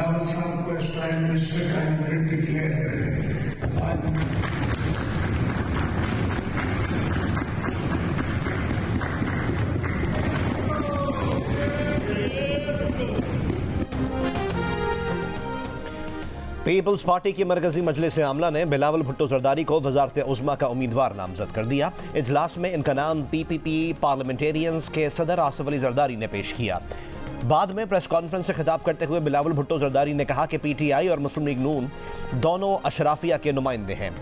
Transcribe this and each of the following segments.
बिलावल साहब को as prime minister candidate declare करें। पीपल्स पार्टी की मरकजी मजलिस आमला ने बिलावल भुट्टो जरदारी को वजारत उज़्मा का उम्मीदवार नामजद कर दिया। इजलास में इनका नाम PPP पार्लियामेंटेरियंस के सदर आसिफ अली जरदारी ने पेश किया। बाद में प्रेस कॉन्फ्रेंस से खिताब करते हुए बिलावल भुट्टो जरदारी ने कहा कि PTI और मुस्लिम लीग नून दोनों अशराफिया के नुमाइंदे हैं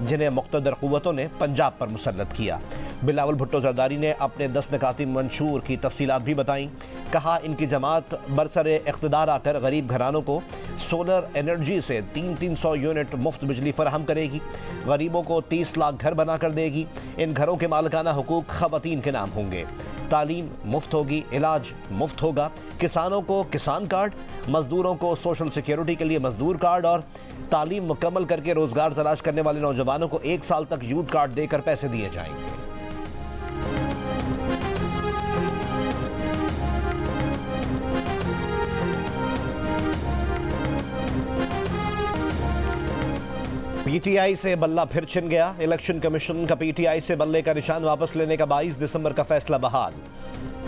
जिन्हें मुक़्तदर क़ुव्वतों ने पंजाब पर मुसल्लत किया। बिलावल भुट्टो जरदारी ने अपने 10 निकाती मंशूर की तफसीलात भी बताईं। कहा इनकी जमात बरसरे इक़्तिदार आकर गरीब घरानों को सोलर एनर्जी से 300 यूनिट मुफ्त बिजली फराहम करेगी। गरीबों को 30 लाख घर बना कर देगी। इन घरों के मालिकाना हुकूक ख़वातीन के नाम होंगे। तालीम मुफ्त होगी, इलाज मुफ्त होगा। किसानों को किसान कार्ड, मजदूरों को सोशल सिक्योरिटी के लिए मजदूर कार्ड और तालीम मुकम्मल करके रोजगार तलाश करने वाले नौजवानों को 1 साल तक यूथ कार्ड देकर पैसे दिए जाएंगे। PTI से बल्ला फिर छिन गया। इलेक्शन कमीशन का PTI से बल्ले का निशान वापस लेने का 22 दिसंबर का फैसला बहाल।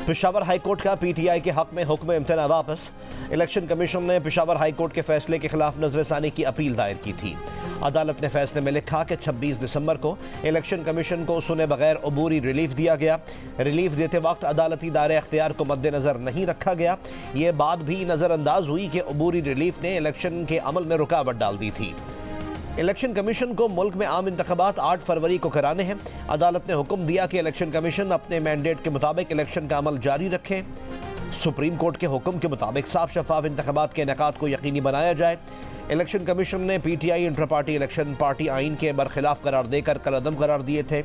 पेशावर हाईकोर्ट का PTI के हक में हुक्म इम्तना वापस। इलेक्शन कमीशन ने पेशावर हाईकोर्ट के फैसले के खिलाफ नजरसानी की अपील दायर की थी। अदालत ने फैसले में लिखा कि 26 दिसंबर को इलेक्शन कमीशन को सुने बगैर अबूरी रिलीफ दिया गया। रिलीफ देते वक्त अदालती दायरे अख्तियार को मद्देनजर नहीं रखा गया। ये बात भी नज़रअंदाज हुई कि अबूरी रिलीफ ने इलेक्शन के अमल में रुकावट डाल दी थी। इलेक्शन कमीशन को मुल्क में आम इंतखाबात 8 फरवरी को कराने हैं। अदालत ने हुक्म दिया कि इलेक्शन कमीशन अपने मैंडेट के मुताबिक इलेक्शन का अमल जारी रखे। सुप्रीम कोर्ट के हुक्म के मुताबिक साफ शफाफ इंतखाबात के इनेकाद को यकीनी बनाया जाए। इलेक्शन कमीशन ने PTI inter party election party आइन के बरखिलाफ करार देकर कलअदम करार दिए थे,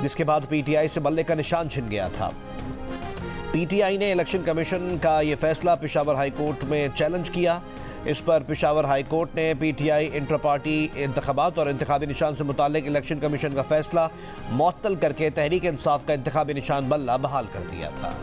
जिसके बाद PTI से बल्ले का निशान छिन गया था। PTI ने इलेक्शन कमीशन का ये फैसला पेशावर हाईकोर्ट में चैलेंज किया। इस पर पेशावर हाईकोर्ट ने PTI इंटर पार्टी इंतखाबात और इंतखाबी निशान से मुताल्लिक इलेक्शन कमीशन का फैसला मुअत्तल करके तहरीक इंसाफ का इंतखाबी निशान बल्ला बहाल कर दिया था।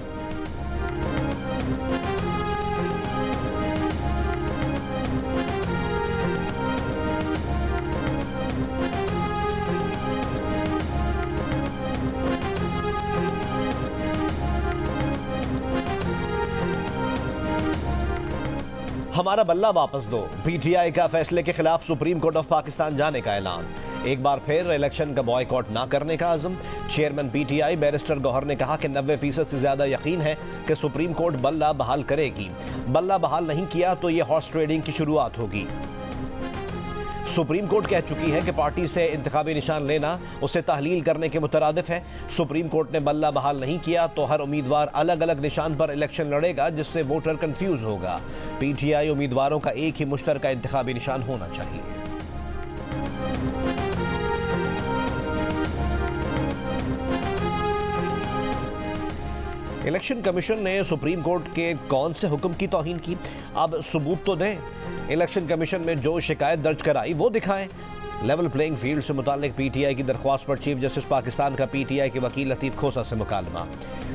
हमारा बल्ला वापस दो। PTI का फैसले के खिलाफ सुप्रीम कोर्ट ऑफ पाकिस्तान जाने का ऐलान। एक बार फिर इलेक्शन का बॉयकॉट ना करने का आज़म। चेयरमैन PTI बैरिस्टर गौहर ने कहा कि 90% से ज्यादा यकीन है कि सुप्रीम कोर्ट बल्ला बहाल करेगी। बल्ला बहाल नहीं किया तो ये हॉर्स ट्रेडिंग की शुरुआत होगी। सुप्रीम कोर्ट कह चुकी है कि पार्टी से इंतखाबी निशान लेना उसे तहलील करने के मुतरादिफ है। सुप्रीम कोर्ट ने बल्ला बहाल नहीं किया तो हर उम्मीदवार अलग अलग निशान पर इलेक्शन लड़ेगा, जिससे वोटर कंफ्यूज होगा। PTI उम्मीदवारों का एक ही मुश्तरका इंतखाबी निशान होना चाहिए। इलेक्शन कमीशन ने सुप्रीम कोर्ट के कौन से हुक्म की तौहीन की? अब सबूत तो दें। इलेक्शन कमीशन में जो शिकायत दर्ज कराई वो दिखाएं। लेवल प्लेइंग फील्ड से मुताल्लिक PTI की दरख्वास्त पर चीफ जस्टिस पाकिस्तान का PTI के वकील लतीफ़ खोसा से मुकालमा।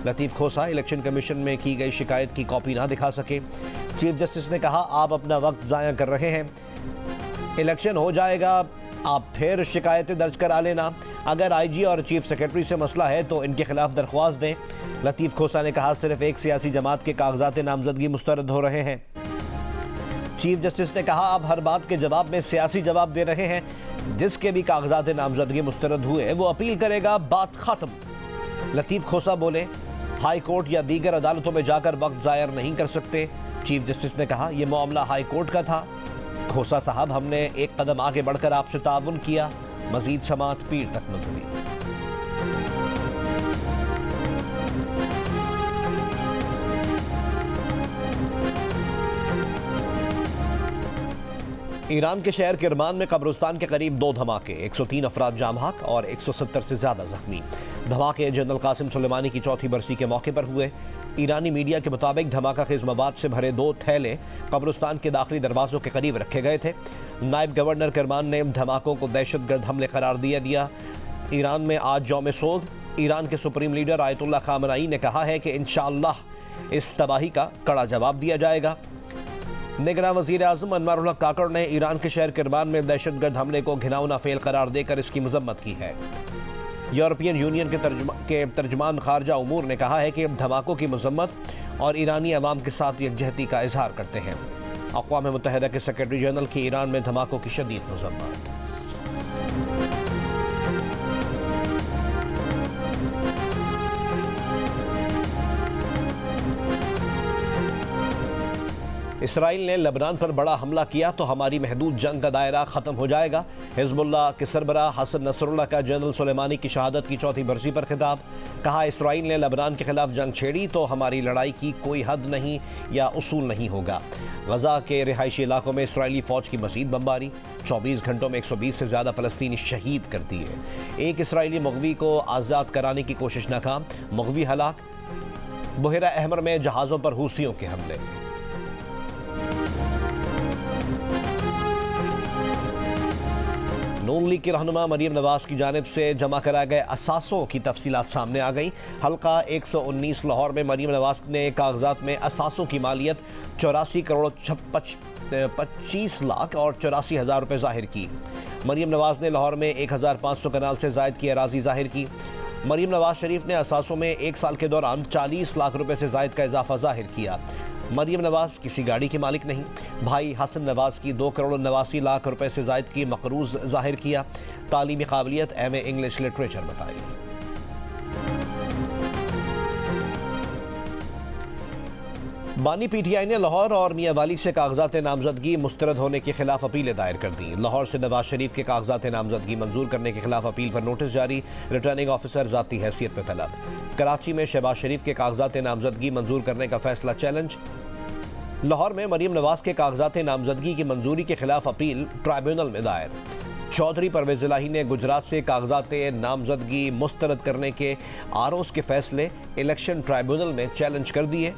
लतीफ़ खोसा इलेक्शन कमीशन में की गई शिकायत की कॉपी ना दिखा सके। चीफ जस्टिस ने कहा आप अपना वक्त ज़ाया कर रहे हैं, इलेक्शन हो जाएगा, आप फिर शिकायतें दर्ज करा लेना। अगर IG और चीफ सेक्रेटरी से मसला है तो इनके खिलाफ दरख्वास्त दें। लतीफ़ खोसा ने कहा सिर्फ एक सियासी जमात के कागजात नामजदगी मुस्तरद हो रहे हैं। चीफ जस्टिस ने कहा आप हर बात के जवाब में सियासी जवाब दे रहे हैं। जिसके भी कागजात नामजदगी मुस्तरद हुए वो अपील करेगा, बात खत्म। लतीफ़ खोसा बोले हाई कोर्ट या दीगर अदालतों में जाकर वक्त ज़ायर नहीं कर सकते। चीफ जस्टिस ने कहा यह मामला हाई कोर्ट का था। खोसा साहब हमने एक कदम आगे बढ़कर आपसे ताउन किया। मजीद समात पीर तक मुलतवी। ईरान के शहर किरमान में कब्रिस्तान के करीब 2 धमाके, 103 अफराद जाम हक और 170 से ज्यादा जख्मी। धमाके जनरल कासिम सुलेमानी की 4थी बरसी के मौके पर हुए। ईरानी मीडिया के मुताबिक धमाका खेज मवाद से भरे 2 थैले कब्रिस्तान के दाखिली दरवाजों के करीब रखे गए थे। नायब गवर्नर किरमान ने धमाकों को दहशतगर्द हमले करार दिया। ईरान में आज यौम सोग। ईरान के सुप्रीम लीडर आयतुल्लाह खामनाई ने कहा है कि इंशाअल्लाह इस तबाही का कड़ा जवाब दिया जाएगा। निगरान वजीर आजम अनवारुल हक काकड़ ने ईरान के शहर किरमान में दहशतगर्द हमले को घिनौना फेल करार देकर इसकी मजम्मत की है। यूरोपियन यूनियन के तर्जमान खारजा उमूर ने कहा है कि अब धमाकों की मजम्मत और ईरानी अवाम के साथ यकजहती का इजहार करते हैं। अक़वाम मुत्तहिदा के सेक्रेटरी जनरल की ईरान में धमाकों की शदीद मजम्मत। इसराइल ने लेबनान पर बड़ा हमला किया तो हमारी महदूद जंग का दायरा ख़त्म हो जाएगा। हिज़्बुल्लाह के सरबराह हसन नसरुल्लाह का जनरल सुलेमानी की शहादत की चौथी बरसी पर खिताब। कहा, इसराइल ने लेबनान के खिलाफ जंग छेड़ी तो हमारी लड़ाई की कोई हद नहीं या उसूल नहीं होगा। गजा के रिहायशी इलाकों में इसराइली फ़ौज की मज़ीद बमबारी। 24 घंटों में 120 से ज़्यादा फ़लस्तीनी शहीद कर दिए। एक इसराइली मग़वी को आज़ाद कराने की कोशिश नाकाम, मग़वी हलाक। बुहरा अहमर में जहाज़ों पर हूसियों के हमले। नून लीग की रहनुमा मरीम नवाज की जानिब से जमा कराए गए असासों की तफसीलात सामने आ गई। हल्का 119 लाहौर में मरीम नवाज ने कागजात में असासों की मालियत 84 करोड़ 25 लाख और 84 हज़ार रुपये जाहिर की। मरीम नवाज ने लाहौर में 1500 कनाल से जायद की अराजी जाहिर की। मरीम नवाज शरीफ ने असासों में एक साल के दौरान 40 लाख रुपये से जायद का इजाफा जाहिर किया। मरीम नवाज किसी गाड़ी के मालिक नहीं। भाई हसन नवाज की 2 करोड़ 89 लाख रुपए से जायद की मकरूज जाहिर किया। तालीमी काबिलियत एमए इंग्लिश लिटरेचर बताई। बानी पीटीआई ने लाहौर और मियांवाली से कागजात नामजदगी मुस्तरद होने के खिलाफ अपीलें दायर कर दी। लाहौर से नवाज शरीफ के कागजात नामजदगी मंजूर करने के खिलाफ अपील पर नोटिस जारी। रिटर्निंग ऑफिसर जाती हैसियत पर तलब। कराची में शहबाज शरीफ के कागजात नामजदगी मंजूर करने का फैसला चैलेंज। लाहौर में मरीम नवाज के कागजात नामजदगी की मंजूरी के खिलाफ अपील ट्राइब्यूनल में दायर। चौधरी परवेज इलाही ने गुजरात से कागजात नामजदगी मुस्तरद करने के आरओज़ के फैसले इलेक्शन ट्राइब्यूनल में चैलेंज कर दिए।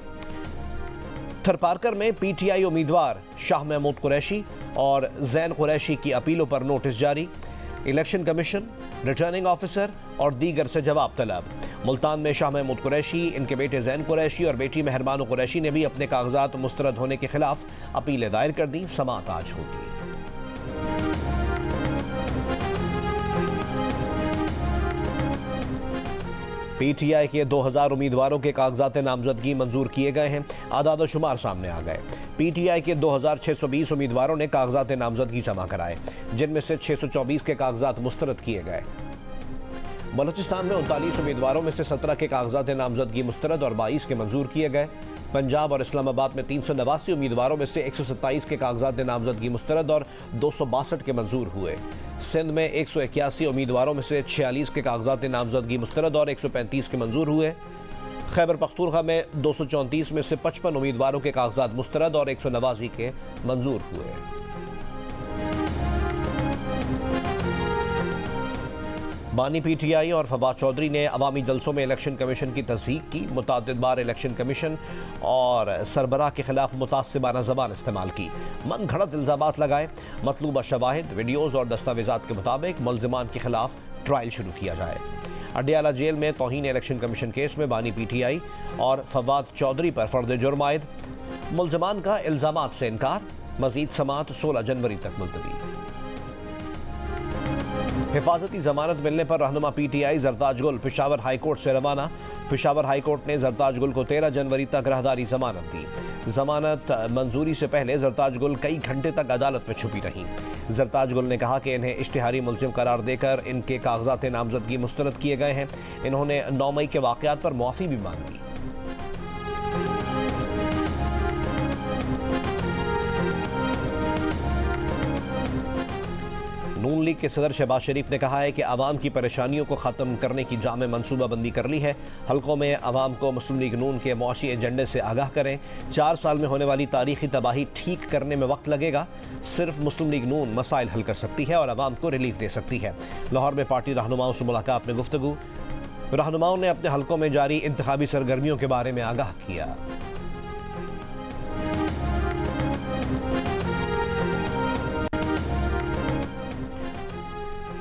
थरपारकर में पीटीआई उम्मीदवार शाह महमूद कुरैशी और जैन कुरैशी की अपीलों पर नोटिस जारी। इलेक्शन कमीशन, रिटर्निंग ऑफिसर और दीगर से जवाब तलब। मुल्तान में शाह महमूद कुरैशी, इनके बेटे जैन कुरैशी और बेटी मेहरबानो कुरैशी ने भी अपने कागजात मुस्तरद होने के खिलाफ अपीलें दायर कर दी। समाअत आज होगी। पीटीआई के 2000 उम्मीदवारों के कागजात नामजदगी मंजूर किए गए हैं। आदाद शुमार सामने आ गए। पीटीआई के 2620 उम्मीदवारों ने कागजात नामजदगी जमा कराए, जिनमें से 624 के कागजात मुस्तरद किए गए। बलूचिस्तान में 39 उम्मीदवारों में से 17 के कागजात नामजदगी मुस्तरद और 22 के मंजूर किए गए। पंजाब और इस्लामाबाद में 389 उम्मीदवारों में से 127 के कागजात नामजदगी मुस्तरद और 262 के मंजूर हुए। सिंध में 181 उम्मीदवारों में से 46 के कागजात नामजदगी मुस्तरद और 135 के मंजूर हुए। खैबर पख्तूनख्वा में 234 में से 55 उम्मीदवारों के कागजात मुस्तरद और 189 के मंजूर हुए। बानी पीटीआई और फवाद चौधरी ने अवामी जलसों में इलेक्शन कमीशन की तस्दीक की। मुतअद्दिद बार इलेक्शन कमीशन और सरबराह के खिलाफ मुतासिबाना ज़बान इस्तेमाल की। मन घड़त इल्ज़ामात लगाए। मतलूबा शवाहिद, वीडियोज़ और दस्तावेज़ात के मुताबिक मुल्ज़िमान के खिलाफ ट्रायल शुरू किया जाए। अडियाला जेल में तौहीन इलेक्शन कमीशन केस में बानी पीटीआई और फवाद चौधरी पर फर्द जुर्म आयद। मुल्ज़िमान का इल्ज़ामात से इनकार। मज़ीद समाअत 16 जनवरी तक मुलतवी। हिफाजती जमानत मिलने पर रहनुमा पीटीआई जरताज गुल पेशावर हाईकोर्ट से रवाना। पेशावर हाईकोर्ट ने जरताज गुल को 13 जनवरी तक राहदारी जमानत दी। जमानत मंजूरी से पहले जरताज गुल कई घंटे तक अदालत में छुपी रहीं। जरताज गुल ने कहा कि इन्हें इश्तिहारी मुल्ज़िम करार देकर इनके कागजात नामजदगी मुस्तरद किए गए हैं। इन्होंने 9 मई के वाक़यात पर मुआफ़ी भी मांगी। नून लीग के सदर शहबाज शरीफ ने कहा है कि आवाम की परेशानियों को ख़त्म करने की जामे मनसूबाबंदी कर ली है। हल्कों में आवाम को मुस्लिम लीग नून के मुआशी एजेंडे से आगाह करें। 4 साल में होने वाली तारीखी तबाही ठीक करने में वक्त लगेगा। सिर्फ मुस्लिम लीग नून मसाइल हल कर सकती है और आवाम को रिलीफ दे सकती है। लाहौर में पार्टी रहनुमाओं से मुलाकात में गुफ्तगू। रहनुमाओं ने अपने हल्कों में जारी इंतखाबी सरगर्मियों के बारे में आगाह किया।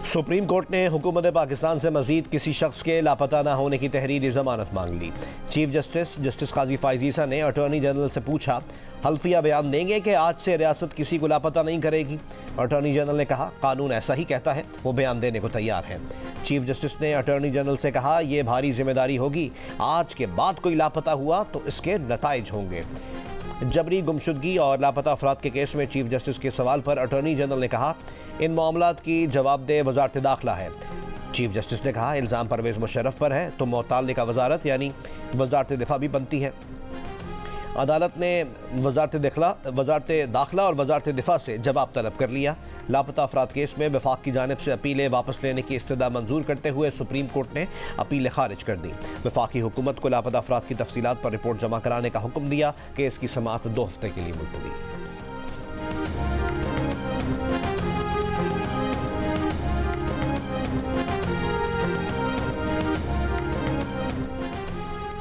सुप्रीम कोर्ट ने हुकूमत पाकिस्तान से मजीद किसी शख्स के लापता न होने की तहरीरी जमानत मांग ली। चीफ जस्टिस काजी फायजीसा ने अटॉर्नी जनरल से पूछा, हल्फिया बयान देंगे कि आज से रियासत किसी को लापता नहीं करेगी। अटॉर्नी जनरल ने कहा, कानून ऐसा ही कहता है, वो बयान देने को तैयार है। चीफ जस्टिस ने अटॉर्नी जनरल से कहा, यह भारी जिम्मेदारी होगी, आज के बाद कोई लापता हुआ तो इसके नताइज होंगे। जबरी गुमशुदगी और लापता अफराद के केस में चीफ जस्टिस के सवाल पर अटॉर्नी जनरल ने कहा, इन मामलात की जवाबदेह वजारत दाखिला है। चीफ जस्टिस ने कहा, इल्ज़ाम परवेज़ मुशर्रफ पर है तो मुतल्लिका वजारत यानी वजारत दिफा भी बनती है। अदालत ने वजारत दाखिला और वजारत दिफा से जवाब तलब कर लिया। लापता अफराद केस में वफाक की जानिब से अपीलें वापस लेने की इस्तदा मंजूर करते हुए सुप्रीम कोर्ट ने अपीलें खारिज कर दी। वफाकी हुकूमत को लापता अफराद की तफसीलात पर रिपोर्ट जमा कराने का हुक्म दिया। केस की समाअत 2 हफ्ते के लिए मुलतवी।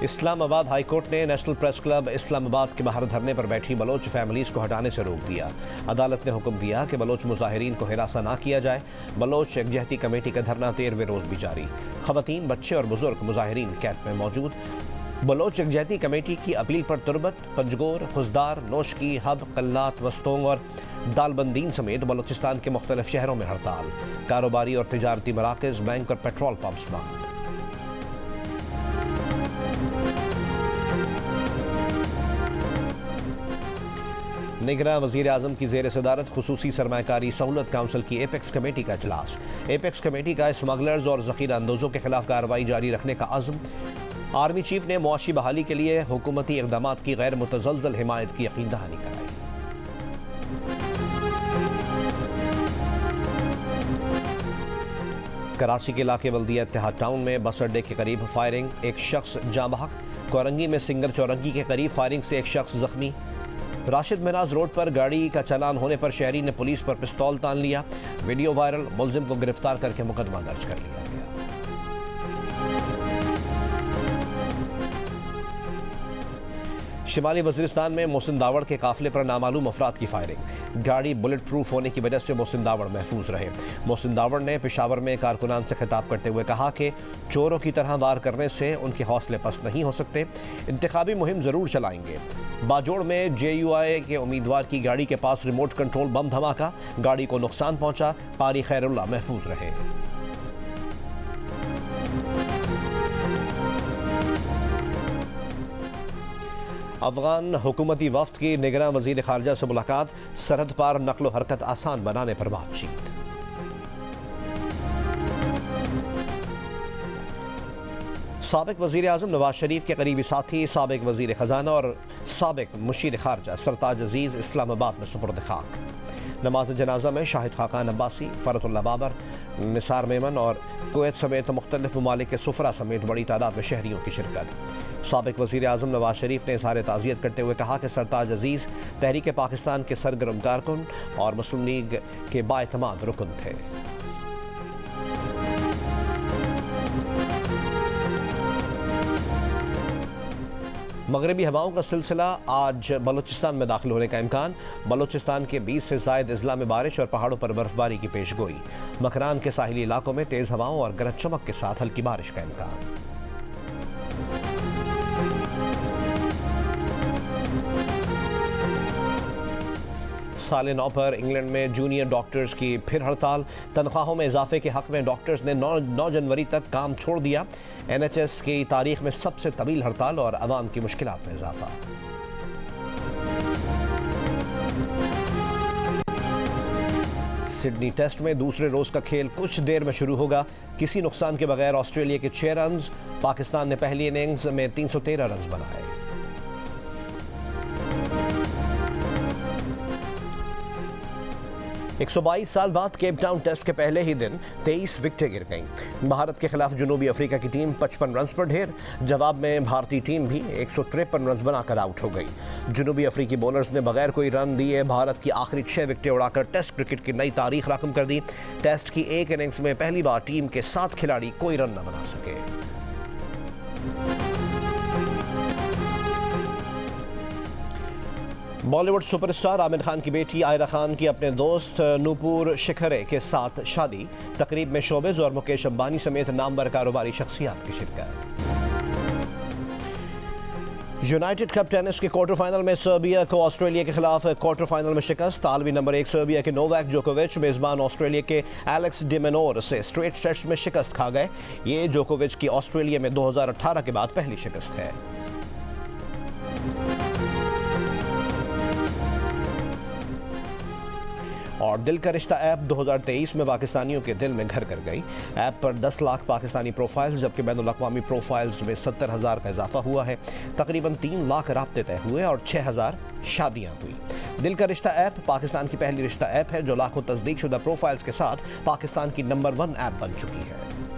इस्लामाबाद हाई कोर्ट ने नेशनल प्रेस क्लब इस्लामाबाद के बाहर धरने पर बैठी बलोच फैमिलीज को हटाने से रोक दिया। अदालत ने हुक्म दिया कि बलोच मुजाहिरीन को हिरासा ना किया जाए। बलोच यकजहती कमेटी का धरना 13वें रोज भी जारी। खवातीन, बच्चे और बुजुर्ग मुजाहिरीन कैंप में मौजूद। बलोच यकजहती कमेटी की अपील पर तुरबत, पंजगोर, खुजदार, नोशकी, हब, कल्लात, वस्तोंग और दालबंदीन समेत बलोचिस्तान के मुख्तलिफ शहरों में हड़ताल। कारोबारी और तिजारती मराकज़, बैंक और पेट्रोल पंप्स बंद। निगरान वज़ीर आज़म की ज़ेर सदारत खुसूसी सरमायाकारी सहूलत काउंसिल की एपेक्स कमेटी का इजलास। एपेक्स कमेटी का स्मगलर्स और ज़ख़ीरा अंदोज़ों के खिलाफ कार्रवाई जारी रखने का अज़्म। आर्मी चीफ ने मुआशी बहाली के लिए हुकूमती इक़दामात की गैर मुतज़लज़ल हिमायत की यकीन दहानी कराई। कराची के इलाके बल्दिया इत्तेहाद टाउन में बस अड्डे के करीब फायरिंग, एक शख्स जाँ बहक। कोरंगी में सिंगर चौरंगी के करीब फायरिंग से एक शख्स जख्मी। राशिद मिनाज रोड पर गाड़ी का चालान होने पर शहरी ने पुलिस पर पिस्तौल तान लिया। वीडियो वायरल, मुलजिम को गिरफ्तार करके मुकदमा दर्ज कर लिया गया। शिमाली वज़ीरिस्तान में मोहसिन दावड़ के काफिले पर नामालूम अफराद की फायरिंग। गाड़ी बुलेट प्रूफ होने की वजह से मोहसिन दावड़ महफूज रहे। मोहसिन दावड़ ने पेशावर में कारकुनान से खिताब करते हुए कहा कि चोरों की तरह वार करने से उनके हौसले पस्त नहीं हो सकते, इंतखाबी मुहिम ज़रूर चलाएंगे। बाजोड़ में JUI के उम्मीदवार की गाड़ी के पास रिमोट कंट्रोल बम धमाका, गाड़ी को नुकसान पहुंचा, कारी खैरुल्लाह महफूज रहे। अफगान हुकूमती वफ्द की निगरान वज़ीर खारजा से मुलाकात, सरहद पार नकलो हरकत आसान बनाने पर बातचीत। साबिक वज़ीर आज़म नवाज शरीफ के करीबी साथी साबिक वज़ीर ख़जाना और साबिक मुशीर खारजा सरताज अजीज़ इस्लामाबाद में सुपुर्द खाक। नमाज जनाजा में शाहिद खाकान अब्बासी, फ़रतुल्लाह बाबर, निसार मेमन और कुवैत समेत मुख्तलिफ ममालिक के सुफरा समेत बड़ी तादाद में शहरियों की शिरकत। साबिक वज़ीर आज़म नवाज शरीफ ने इज़हार ताज़ियत करते हुए कहा कि सरताज अजीज़ तहरीक पाकिस्तान के सरगर्म कारकुन और मुस्लिम लीग के बाएतमाद रुकन थे। मगरबी हवाओं का सिलसिला आज बलूचिस्तान में दाखिल होने का इम्कान। बलूचिस्तान के 20 से ज़ायद अजला में बारिश और पहाड़ों पर बर्फबारी की पेशगोई। मकरान के साहिली इलाकों में तेज़ हवाओं और गरज चमक के साथ हल्की बारिश का इम्कान। साल 9 पर इंग्लैंड में जूनियर डॉक्टर्स की फिर हड़ताल। तनख्वाहों में इजाफे के हक में डॉक्टर्स ने 9 जनवरी तक काम छोड़ दिया। NHS की तारीख में सबसे तवील हड़ताल और अवाम की मुश्किलात में इजाफा। सिडनी टेस्ट में दूसरे रोज का खेल कुछ देर में शुरू होगा। किसी नुकसान के बगैर ऑस्ट्रेलिया के 6 रन। पाकिस्तान ने पहली इनिंग्स में 313 रन बनाए। एक 122 साल बाद केप टाउन टेस्ट के पहले ही दिन 23 विकेटें गिर गईं। भारत के खिलाफ जनूबी अफ्रीका की टीम 55 रन पर ढेर। जवाब में भारतीय टीम भी 153 रन बनाकर आउट हो गई। जनूबी अफ्रीकी बॉलर्स ने बगैर कोई रन दिए भारत की आखिरी 6 विकेटें उड़ाकर टेस्ट क्रिकेट की नई तारीख रकम कर दी। टेस्ट की एक इनिंग्स में पहली बार टीम के 7 खिलाड़ी कोई रन न बना सके। बॉलीवुड सुपरस्टार आमिर खान की बेटी आयरा खान की अपने दोस्त नूपुर शिखरे के साथ शादी। तकरीब में शोबिज़ और मुकेश अंबानी समेत नामवर कारोबारी शख्सियात की शिरकत। यूनाइटेड कप टेनिस के क्वार्टर फाइनल में सर्बिया को ऑस्ट्रेलिया के खिलाफ क्वार्टर फाइनल में शिकस्त। आलमी नंबर 1 सर्बिया के नोवाक जोकोविच मेजबान ऑस्ट्रेलिया के एलेक्स डिमेनोर से स्ट्रेट सेट्स में शिकस्त खा गए। ये जोकोविच की ऑस्ट्रेलिया में 2018 के बाद पहली शिकस्त है। और दिल का रिश्ता ऐप 2023 में पाकिस्तानियों के दिल में घर कर गई। ऐप पर 10 लाख पाकिस्तानी प्रोफाइल्स जबकि बैनुल-अक़वामी प्रोफाइल्स में 70,000 का इजाफा हुआ है। तकरीबन 3 लाख राब्ते तय हुए और 6,000 शादियां हुई। दिल का रिश्ता ऐप पाकिस्तान की पहली रिश्ता ऐप है जो लाखों तस्दीकशुदा प्रोफाइल्स के साथ पाकिस्तान की नंबर 1 ऐप बन चुकी है।